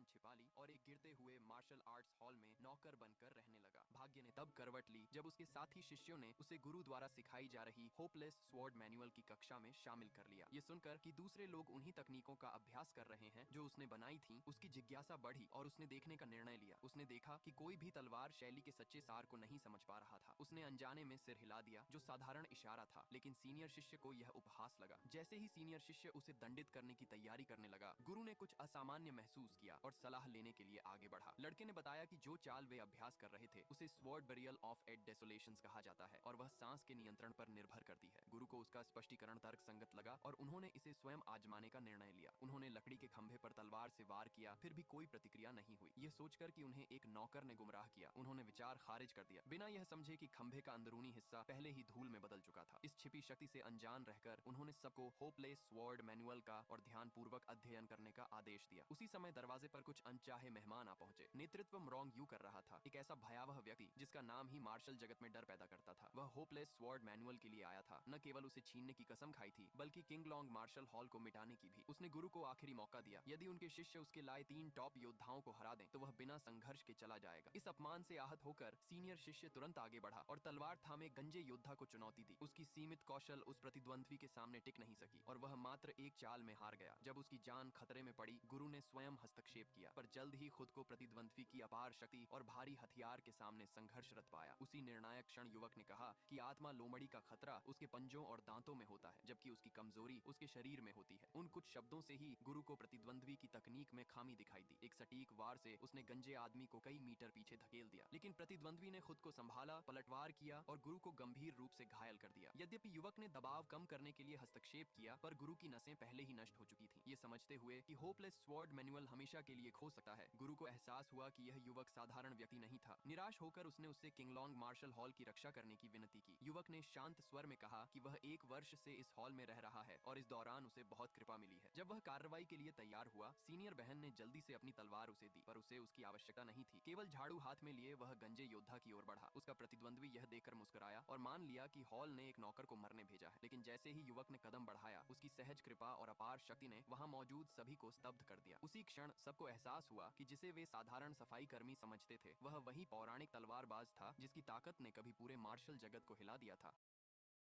पहचान छिपा ली और एक गिरते हुए मार्शल आर्ट्स हॉल में नौकर बनकर रहने लगा। भाग्य ने तब करवट ली जब उसके साथी शिष्यों ने उसे गुरु द्वारा सिखाई जा रही होपलेस स्वॉर्ड मैनुअल की कक्षा में शामिल कर लिया। ये सुनकर कि दूसरे लोग उन्हीं तकनीकों का अभ्यास कर रहे हैं जो उसने बनाई थी, उसकी जिज्ञासा बढ़ी और उसने देखने का निर्णय लिया। उसने देखा कि कोई भी तलवार शैली के सच्चे सार को नहीं समझ पा रहा था। उसने अनजाने में सिर हिला दिया, जो साधारण इशारा था, लेकिन सीनियर शिष्य को यह उपहास लगा। जैसे ही सीनियर शिष्य उसे दंडित करने की तैयारी करने लगा, गुरु ने कुछ असामान्य महसूस किया और सलाह लेने के लिए आगे बढ़ा। लड़के ने बताया कि जो चाल वे अभ्यास कर रहे थे उसे स्वॉर्ड बरियल ऑफ एट डेसोलेशंस कहा जाता है और वह सांस के नियंत्रण पर निर्भर करती है। गुरु को उसका स्पष्टीकरण तर्क संगत लगा और उन्होंने इसे स्वयं आजमाने का निर्णय लिया। उन्होंने लकड़ी के खंभे पर तलवार से वार किया, फिर भी कोई प्रतिक्रिया नहीं हुई। यह सोचकर कि उन्हें एक नौकर ने गुमराह किया, उन्होंने विचार खारिज कर दिया, बिना यह समझे कि खंभे का अंदरूनी हिस्सा पहले ही धूल में बदल चुका था। इस छिपी शक्ति से अनजान रहकर उन्होंने सबको होपलेस स्वॉर्ड मैनुअल का और ध्यानपूर्वक अध्ययन करने का आदेश दिया। उसी समय दरवाजे पर कुछ अनचाहे मेहमान आ पहुंचे। नेतृत्व मरोंग यूं कर रहा था, एक ऐसा भयावह व्यक्ति जिसका नाम ही मार्शल जगत में डर पैदा करता था। वह होपलेस स्वॉर्ड मैनुअल के लिए आया था, न केवल उसे छीनने की कसम खाई थी, बल्कि किंग लॉन्ग मार्शल हॉल को मिटाने की भी। उसने गुरु को आखिरी मौका दिया, यदि उनके शिष्य उसके लाए 3 टॉप योद्धाओं को हरा दें तो वह बिना संघर्ष के चला जाएगा। इस अपमान से आहत होकर सीनियर शिष्य तुरंत आगे बढ़ा और तलवार थामे गंजे योद्धा को चुनौती दी। उसकी सीमित कौशल उस प्रतिद्वंद्वी के सामने टिक नहीं सकी और वह मात्र एक चाल में हार गया। जब उसकी जान खतरे में पड़ी, गुरु ने स्वयं हस्तक्षेप किया, पर जल्द ही खुद को प्रतिद्वंद्वी की अपार शक्ति और भारी हथियार के सामने संघर्षरत पाया। उसी निर्णायक क्षण युवक ने कहा कि आत्मा लोमड़ी का खतरा उसके पंजों और दांतों में होता है, जबकि उसकी कमजोरी उसके शरीर में होती है। उन कुछ शब्दों से ही गुरु को प्रतिद्वंद्वी की तकनीक में खामी दिखाई दी। एक सटीक वार से उसने गंजे आदमी को कई मीटर पीछे धकेल दिया, लेकिन प्रतिद्वंद्वी ने खुद को संभाला, पलटवार किया और गुरु को गंभीर रूप से घायल कर दिया। यद्यपि युवक ने दबाव कम करने के लिए हस्तक्षेप किया, पर गुरु की नसें पहले ही नष्ट हो चुकी थीं। ये समझते हुए कि होपलेस स्वॉर्ड मैनुअल हमेशा के लिए खो सकता है, गुरु को एहसास हुआ कि यह युवक साधारण व्यक्ति नहीं था। निराश होकर उसने उससे किंगलॉन्ग मार्शल हॉल की रक्षा करने की विनती की। युवक ने शांत स्वर में कहा कि वह 1 वर्ष से इस हॉल में रह रहा है और इस दौरान उसे बहुत कृपा मिली है। जब वह कार्रवाई के लिए तैयार हुआ, सीनियर बहन ने जल्दी से अपनी तलवार उसे दी, पर उसे उसकी आवश्यकता नहीं थी। केवल झाड़ू हाथ में लिए वह गंजे योद्धा की ओर बढ़ा। उसका प्रतिद्वंद्वी यह देखकर मुस्कुराया और मान लिया कि हॉल ने एक नौकर को मरने भेजा है। लेकिन जैसे ही युवक ने कदम बढ़ाया, उसकी सहज कृपा और अपार शक्ति ने वहां मौजूद सभी को स्तब्ध कर दिया। उसी क्षण सबको एहसास हुआ कि जिसे वे साधारण सफाई कर्मी समझते थे, वह वही पौराणिक तलवारबाज था जिसकी ताकत ने कभी पूरे मार्शल जगत को हिला दिया था।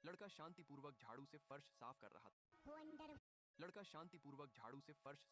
लड़का शांतिपूर्वक झाड़ू से फर्श साफ कर रहा था। लड़का शांतिपूर्वक झाड़ू से फर्श